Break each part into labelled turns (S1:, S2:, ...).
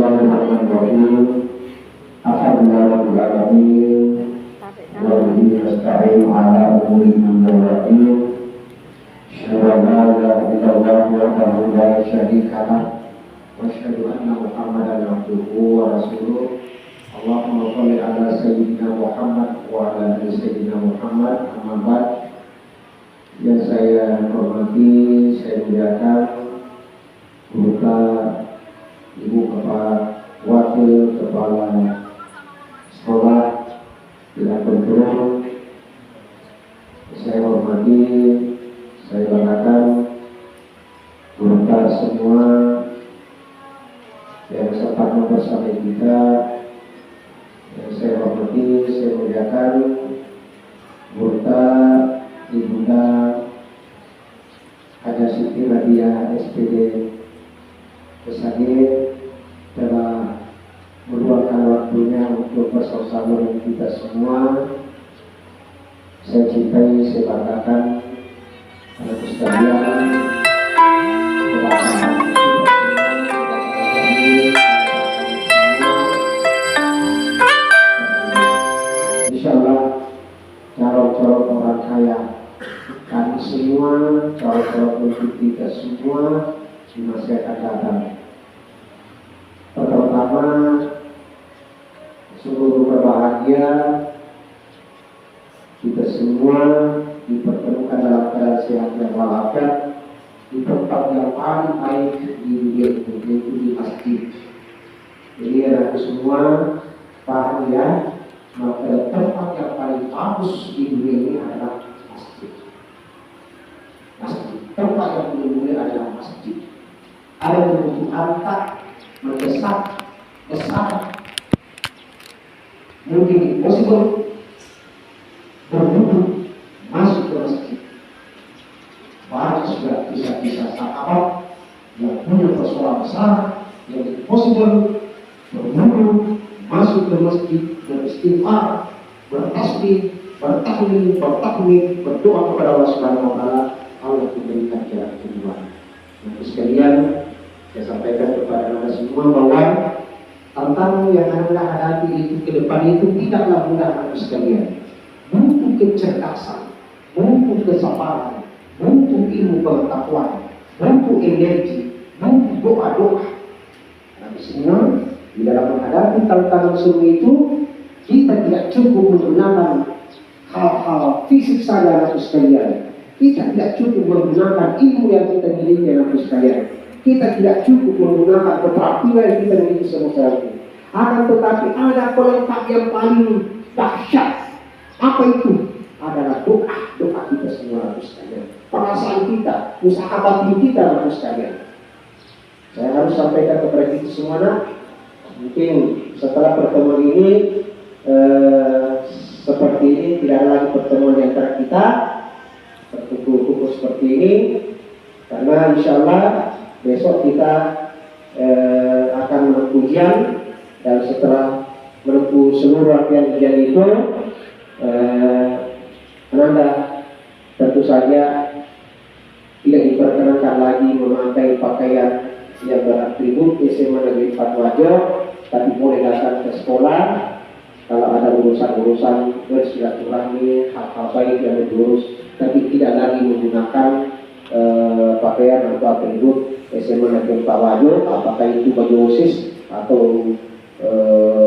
S1: Bismillahirrahmanirrahim. Alhamdulillahirabbil alamin. Wa bihi nasta'in 'ala umuri dunya wa din. Asyhadu an la ilaha illallah wahdahu la syarika lah wa asyhadu anna Muhammadan abduhu wa rasuluh. Allahumma shalli ala sayyidina Muhammad wa ala ali sayyidina Muhammad. Amma ba'd. Yang saya hormati, saya muliakan Bapak Ibu Kepala Wakil Kepala Sekolah Bila Kontrol, saya hormati, saya banggakan Bapak semua yang sempat mempersama kita. Yang saya hormati, saya muliakan Bapak Ibunda Haja Siti Nadia SPD Pesagir telah meluangkan waktunya untuk bersama dengan kita semua. Saya cintai, saya banggakan anak sekalian. Insyaallah cara-cara orang kaya kami semua, cara-cara untuk kita semua di masa akan datang. Pertama, sungguh berbahagia kita semua dipertemukan dalam keadaan sehat dan walafiat di tempat yang paling baik di dunia itu, yaitu di masjid. Jadi anak semua paham ya, maka tempat yang paling bagus di dunia ini adalah masjid. Masjid, tempat yang paling mulia adalah masjid. Ada kebutuhan tak mendesak, besar, mungkin impossible, berduduk masuk ke masjid. Banyak sudah bisa sahabat yang punya persoalan besar, yang impossible, berduduk masuk ke masjid, beristighfar, bertasbih, bertahlil, bertakbir, berdoa kepada Allah Subhanahu wa taala. Allah memberikan jalan keluar. Nah, sekalian, saya sampaikan kepada anda semua bahwa tantangan yang anda hadapi itu ke depan itu tidaklah mudah, anda sekalian. Butuh kecerdasan, butuh kesabaran, butuh ilmu pengetahuan, butuh energi, butuh doa-doa. Anda semua di dalam menghadapi tantangan semua itu, kita tidak cukup menggunakan hal-hal fisik saja, anda sekalian. Kita tidak cukup menggunakan ilmu yang kita miliki, anda sekalian. Kita tidak cukup menggunakan keterampilan yang kita miliki semasa ini. Akan tetapi ada pelengkap yang paling dahsyat. Apa itu? Adalah doa kita semua, harus sekalian. Perasaan kita, usaha batin kita, harus sekalian. Saya harus sampaikan kepada kita semua. Mungkin setelah pertemuan ini seperti ini, tidak ada lagi pertemuan di antara kita berkumpul seperti ini, karena insyaallah besok kita akan menempuh ujian, dan setelah menempuh seluruh rangkaian ujian itu, Anda tentu saja tidak diperkenankan lagi memakai pakaian yang beratribut SMA Negeri 4 Wajo, tapi boleh datang ke sekolah kalau ada urusan-urusan bersilaturahmi, hal-hal baik yang diurus, tapi tidak lagi menggunakan pakaian atau atribut SMA Negeri 4 Wajo, apakah itu baju OSIS atau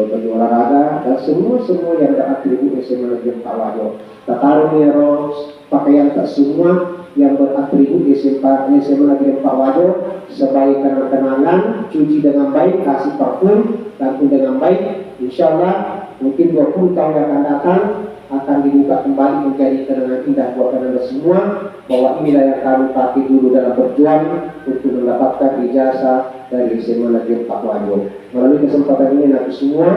S1: baju olahraga, dan semua yang ada atribut SMA Negeri 4 Wajo. Taruh meros, pakaian tak semua yang beratribut SMA Negeri 4 Wajo sebagai kenang-kenangan, cuci dengan baik, kasih parfum, gantung dengan baik. Insyaallah mungkin 20 tahun yang akan datang akan dibuka kembali menjadi kenangan indah buat anda semua, bahwa inilah yang kami pakai dulu dalam berjuang untuk mendapatkan ijazah dari SMA Negeri 4 Wajo. Melalui kesempatan ini nanti semua,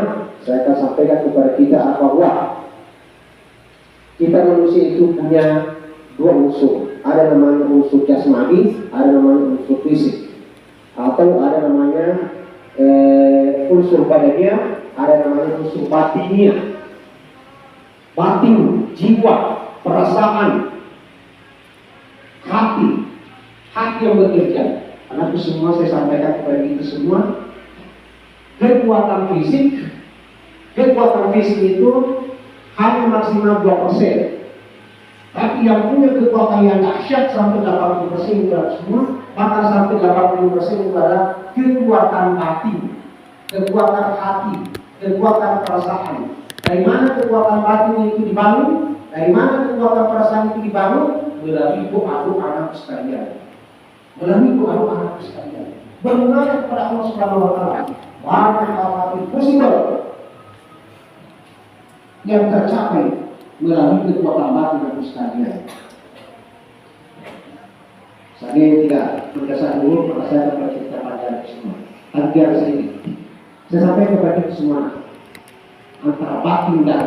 S1: saya akan sampaikan kepada kita bahwa kita manusia itu punya dua unsur. Ada namanya unsur jasmani, ada namanya unsur fisik, atau ada namanya unsur badannya, ada namanya unsur batinnya. Batin, jiwa, perasaan, hati yang bekerja. Karena itu semua saya sampaikan kepada kita semua. kekuatan fisik itu hanya maksimal 2%. Tapi yang punya kekuatan yang dahsyat sampai 80% itu semua, bahkan sampai 80% itu adalah kekuatan batin, kekuatan hati, kekuatan perasaan. Dari mana kekuatan batin itu dibangun? Dari mana kekuatan perasaan itu dibangun? Melalui doa-doa anak sekalian. Melalui doa-doa anak sekalian. Bermunajat kepada Allah Subhanahu wa taala. Banyak hal-hal impossible yang tercapai melalui kekuatan batin anak sekalian. Saya tidak berdasar dulu, maka saya akan bercerita pada semua. Biar sedikit. Saya sampaikan kepada kita semua antara batin dan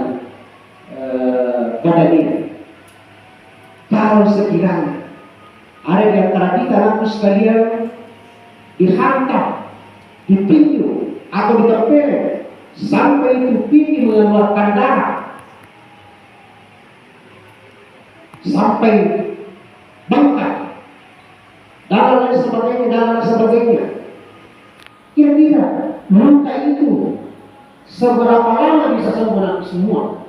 S1: badan ini. Kalau sekiranya ada di antara kita anak sekalian dihantam, ditinju atau ditempel sampai itu pipi mengeluarkan darah, sampai bengkak, dan lain sebagainya. Kira-kira luka itu seberapa lama bisa sembuh semua?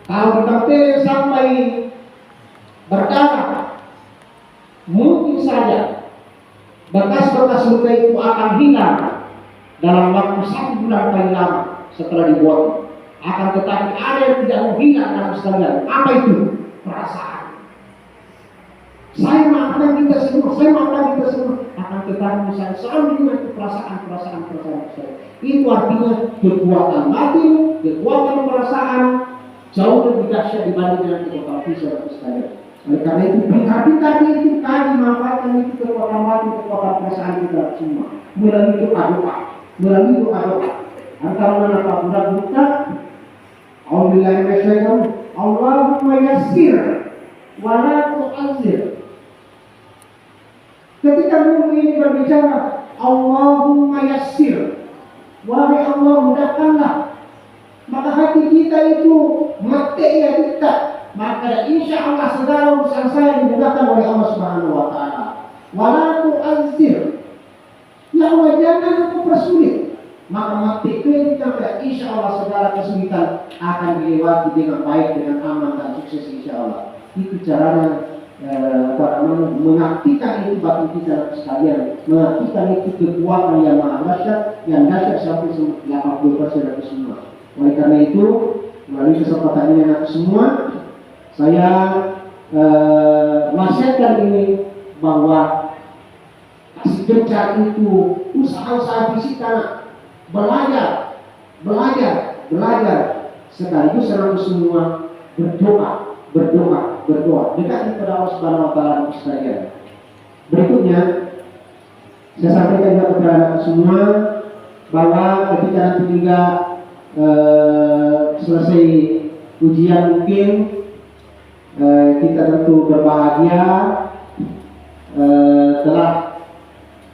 S1: Kalau ditempel sampai berdarah, mungkin saja bekas-bekas luka itu akan hilang dalam waktu 1 bulan paling lama setelah dibuat. Akan tetapi ada yang tidak mau hilang dalam sekalian. Apa itu? Perasaan. Saya maafkan kita semua. Akan tetapi misalnya selalu ingat perasaan. Itu artinya kekuatan batin, kekuatan perasaan jauh lebih dahsyat dibanding dengan kekuatan fisik sekalian. Oleh karena itu, tadi itu kami manfaatkan itu kekuatan batin, kekuatan perasaan kita semua melalui doa. Antara mana budak buta, Alhamdulillah masyaallah, Allahumma yassir wa la tu'azzir. Ketika mu'min ini berbicara, Allahumma yassir, wahai Allah mudahkanlah, maka hati kita itu ya kita, maka insya Allah segala urusan saya dimudahkan oleh Allah Subhanahu wa taala. Wa la tu'azzir, ya Allah jangan mempersulit, maka mati kita insya Allah segala kesulitan akan dilewati dengan baik, dengan aman dan sukses insya Allah. Itu caranya mengaktifkan itu batin kita sekalian, mengaktifkan itu kekuatan yang maha dahsyat, yang dahsyat sampai 80% dari semua. Oleh karena itu, melalui kesempatan ini anak semua, saya wasiatkan ini bahwa kasih gencar itu usaha-usaha fisik anak, belajar sekaligus selalu semua berdoa dekat kepada Allah Subhanahu wa taala sekalian. Berikutnya saya sampaikan kepada anak semua bahwa ketika nanti juga selesai ujian mungkin kita tentu berbahagia telah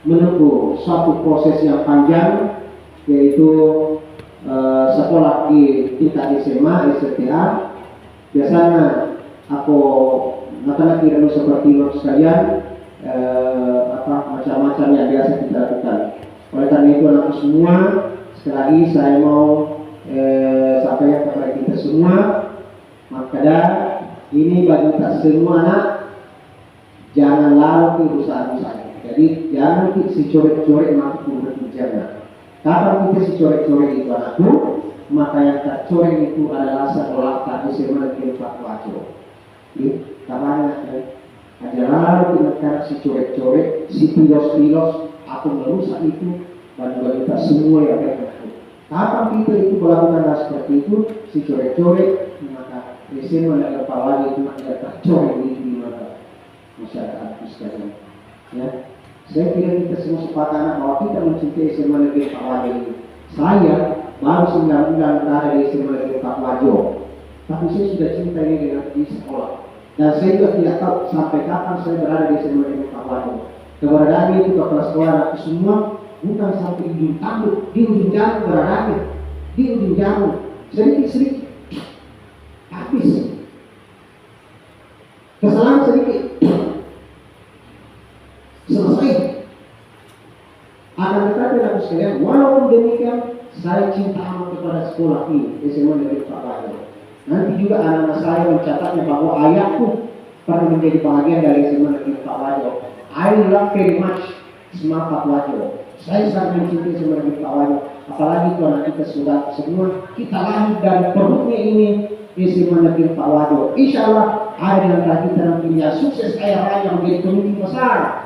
S1: menempuh suatu proses yang panjang, yaitu sekolah di tingkat SMA, STTA. Biasanya aku laki-laki dan seperti sekalian macam-macam yang biasa kita lakukan. Oleh karena itu anak semua, sekali lagi saya mau sampaikan kepada kita semua, maka ini bagi kita semua anak, jangan larut di usaha-usaha. Jadi jangan si coret-coret masuk berbicara. Kapan kita si coret-coret itu anakku, maka yang tercoreng itu adalah sekolah tadi SMA di Pak Wajo. Kapan adalah di negara si coret-coret, si pilos-pilos atau merusak itu bagi kita semua yang berlaku. Kapan kita itu melakukan hal seperti itu, si coret-coret, maka SMA dan Pak Wajo itu tidak tercoreng di mata masyarakat sekalian. Ya, saya kira kita semua sepakat bahwa kita mencintai SMA negeri Pak Wajo ini. Saya baru 9 bulan berada di SMA negeri Pak Wajo, tapi saya sudah cinta ini dengan di sekolah. Dan saya juga tidak tahu sampai kapan saya berada di SMA negeri Pak Wajo. Keberadaan itu kepala sekolah aku semua bukan sampai ujung tanduk, di ujung jarum beradanya, di ujung jarum sedikit habis. Kesalahan sedikit selesai. Akan tetapi aku sekalian, walaupun demikian, saya cinta amat kepada sekolah ini, SMA Negeri Pak Wajah. Nanti juga anak-anak saya mencatatnya bahwa ayahku pernah menjadi bagian dari SMA Negeri Pak Wajah. I love very much SMA Pak Wajah. Saya sangat mencintai SMA Negeri Pak Wajah. Apalagi kalau anak kita sudah semua kita lahir dari perutnya ini SMA Negeri Pak Wajah. Insya Allah ada yang kita nantinya sukses kaya raya menjadi pemimpin besar.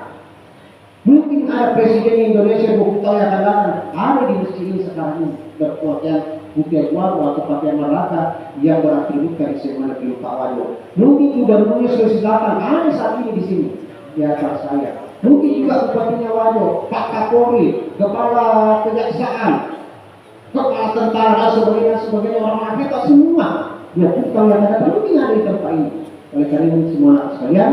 S1: Mungkin ada presiden Indonesia 20 tahun yang akan datang, ada di masjid ini sekarang ini berpakaian putih waru atau pakaian merata yang beratribut dari SMA Negeri Pak Wajah. Mungkin Gubernur Sulawesi Selatan ada saat ini di sini di atas saya. Mungkin juga Bupatinya Wajah, Pak Kapolri, Kepala Kejaksaan, Kepala Tentara dan sebagainya orang kita semua. Ya, kita yang ada mungkin ada di tempat ini. Oleh karena ini semua sekalian,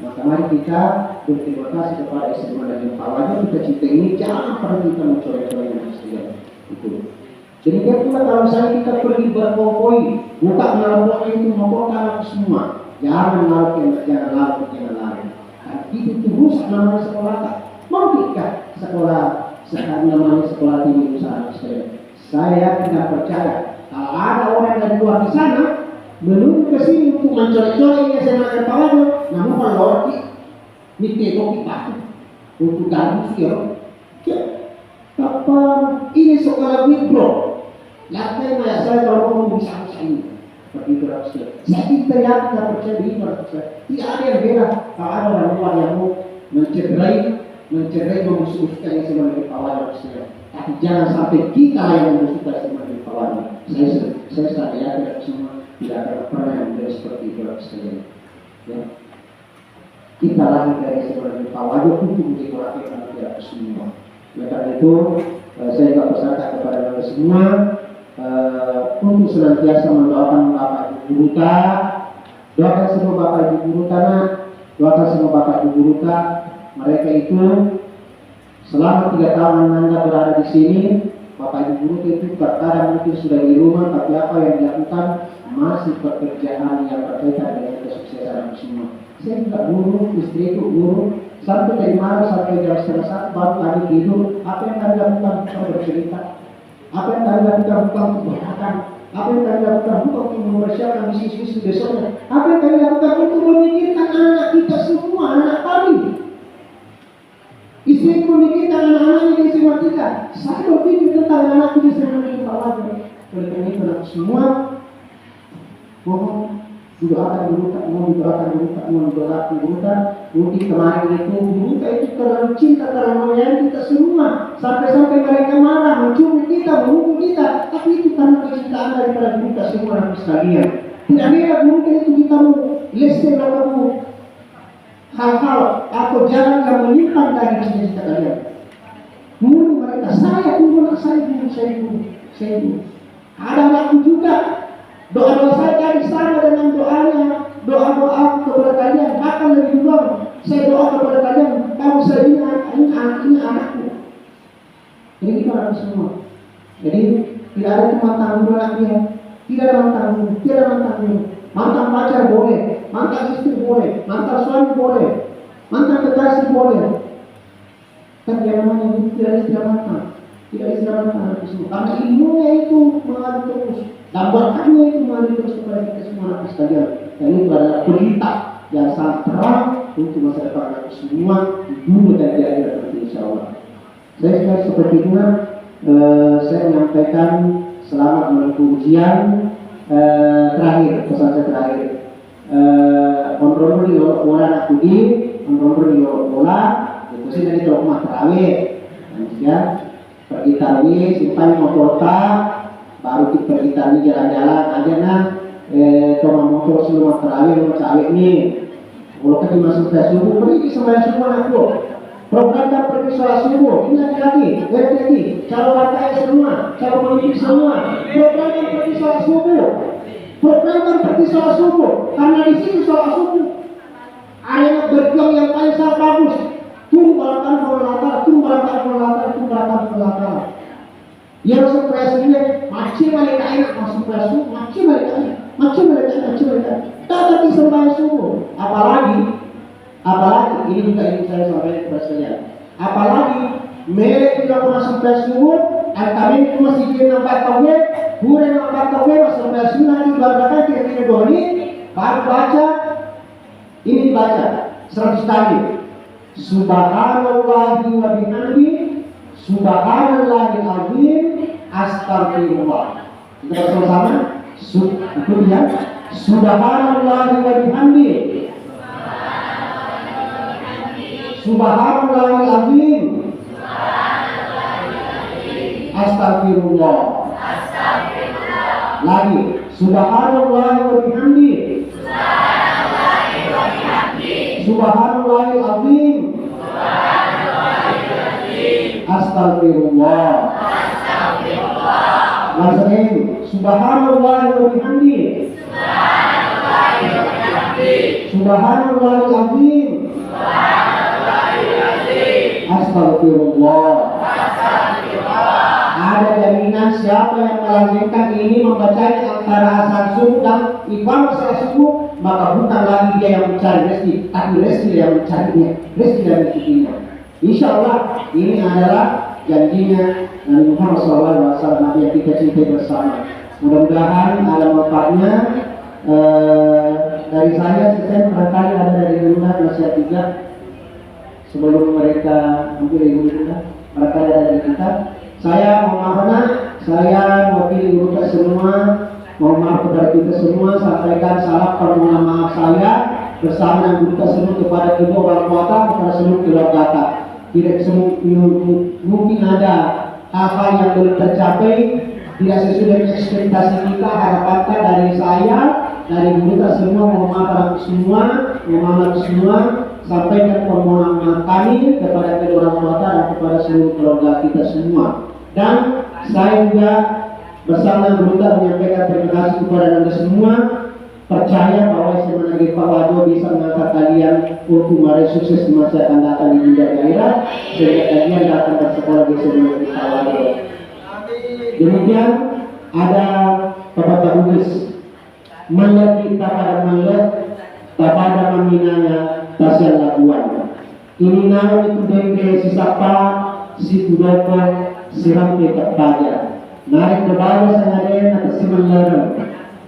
S1: maka mari kita berterima kasih kepada SMA Negeri Pak Wajah. Kita cinta ini jangan pernah kita mencoret-coret yang sekalian. Itu. Jadi dia pula kalau misalnya kita pergi berpokoi, buka melalui itu membawa semua. Jangan lalu, jangan lalu. Itu rusak namanya sekolah. Mau tidak sekolah sekarang namanya sekolah tinggi usaha sekalian. Saya tidak percaya kalau ada orang dari luar di sana menuju ke sini untuk mencoret-coret yang saya makan Pak Wajah, namun kalau mikir kita untuk gabung sih, kapan ini sekolah mikro, lantai maya saya kalau mau bisa ini, seperti itu harusnya. Saya tidak yakin percaya di ini, tidak ada yang beda. Kalau ada orang luar yang mau mencederai, memusuhkan yang sebenarnya Pak Wajah harusnya. Tapi jangan sampai kita yang memusuhkan sebenarnya Pak Wajah. Saya sangat yakin semua tidak ada pernah yang menjadi seperti itu harusnya. Ya. Kita lahir dari sebenarnya Pak Wajah untuk menjadi orang yang tidak semua. Oleh karena itu, saya juga pesankan kepada anda semua untuk senantiasa mendoakan Bapak Ibu Guru Ta, doakan semua Bapak Ibu Guru Tanah, doakan semua Bapak Ibu Guru Ta. Mereka itu selama 3 tahun Anda berada di sini, Bapak Ibu Guru itu terkadang mungkin sudah di rumah, tapi apa yang dilakukan masih pekerjaan yang berkaitan dengan kesuksesan semua. Saya juga guru, istriku guru, sampai dari malam sampai jam 1:30 baru kami tidur. Apa yang kami lakukan? Kita bercerita. Apa yang kami lakukan? Bukan untuk berkata. Apa yang kami lakukan? Bukan untuk mempersiapkan misi-misi besoknya. Apa yang kami lakukan? Untuk memikirkan anak kita semua, anak kami. Istri memikirkan anak-anaknya di semua kita. Saya berpikir tentang anak di semua kita. Oleh karena itu semua mohon didoakan berita. Mungkin kemarin itu berita itu terlalu cinta, terlalu menyayangi kita semua. Sampai-sampai mereka marah, mencuri kita, menghukum kita. Tapi itu karena kecintaan daripada berita semua anak sekalian. Tidak beda mungkin itu kita mau lesen atau hal-hal atau jalan yang menyimpang dari cita-cita kalian. Menurut mereka, saya dulu. Ada waktu juga. Doa-doa saya tadi sama dengan doa-doa kepada kalian. Bahkan lebih dulu saya doa kepada kalian. Kamu saya ini anakku. Ini kita lakukan semua. Jadi tidak ada cuma tanggung anaknya. Tidak ada mantan. Mantan pacar boleh, mantan istri boleh, mantan suami boleh, mantan kekasih boleh. Kan yang namanya itu tidak istirahat. Karena ilmunya itu mengalir terus, dan berkatnya itu mengalir terus kepada kita semua anak sekalian. Dan itu adalah berita yang sangat terang untuk masa depan kita semua di dunia dan di akhirat nanti insya Allah. Saya sekali seperti itu, saya menyampaikan selamat menempuh ujian. Terakhir, pesan saya terakhir. Kontrol di bola aku di bola, itu sih dari rumah terawih, ya. Pergi tarawih, simpan motor baru kita pergi tarawih jalan-jalan aja nah. Cuma motor sebelum terawih nih. Kalau kita masuk ke subuh, pergi sembahyang subuh aku. Program pergi sholat subuh, ini lagi, calon rakyat semua, calon pemimpin semua. Program pergi sholat subuh. Karena di sini sholat subuh ada berjuang yang paling sangat bagus. Tunggu balatan. Yang surprise-nya macam mereka enak masuk kelas macam mereka. Tapi sembahyang subuh. Apalagi ini juga ingin saya sampaikan kepada kalian. Apalagi mere tidak masuk tersebut, kami masih kena baca web, bukan baca web masuk tersebut nanti baca kira-kira 2 menit, baru baca, ini dibaca 100 kali. Subhanallahi wa bihamdi, subhanallahil azim, astagfirullah. Kita bersama-sama. Itu dia. Subhanallahi wa bihamdi, subhanallahil azim, astagfirullah. Lagi. Subhanallahi wa bihamdi, subhanallahil azim, astagfirullah. Langsung subhanallahi wa bihamdi, subhanallahil azim, astagfirullah. Ada jaminan siapa yang melanjutkan ini membacanya antara azan subuh dan iqamah salat subuh, maka bukan lagi dia yang mencari rezeki, tapi rezeki yang mencarinya, rezeki yang mencarinya. Insya Allah ini adalah janjinya Nabi Muhammad SAW, Nabi yang kita cintai bersama. Mudah-mudahan ada manfaatnya. Dari saya barangkali ada dari Bunda nasihat 3 sebelum mereka ambil ilmu kita, barangkali ada dari kita. Saya mohon maaf, saya mewakili Bunda semua, mohon maaf kepada kita semua, sampaikan salam permohonan maaf saya bersama dengan Bunda semua kepada kedua orang tua, kepada seluruh keluarga. Tidak mungkin ada hal-hal yang belum tercapai, tidak sesuai dengan ekspektasi kita, harapan kita dari saya, dari kita semua, mohon maaf semua, sampaikan permohonan maaf kami kepada kedua orang tua dan kepada seluruh keluarga kita semua. Dan saya juga bersama Bunda menyampaikan terima kasih kepada Anda semua. Percaya bahwa SMA Negeri Pak Wado bisa mengangkat kalian untuk meraih sukses di masa akan datang di dunia akhirat, sehingga kalian datang bersekolah di SMA Negeri Pak Wado. Demikian ada pepatah Bugis, melihat kita pada melihat, tak pada meminanya tasian laguan. Ini nama itu dengke sisapa, si budoko, si rampe tak pajar. Narik ke bawah sengaden atas si menlerem.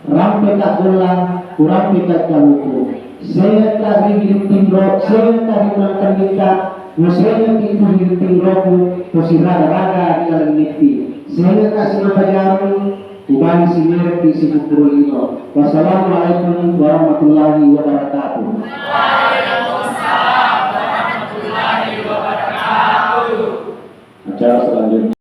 S1: Rampe tak bola, kurang tak kaluku. Saya tak hidup tingro, saya tak hidup kita. Musanya itu hidup tingroku, musirada raga di dalam niti. Saya kasih nama jarum, ubani si merek di si bukuru ino. Wassalamualaikum warahmatullahi wabarakatuh. Waalaikumsalam warahmatullahi wabarakatuh. Acara selanjutnya.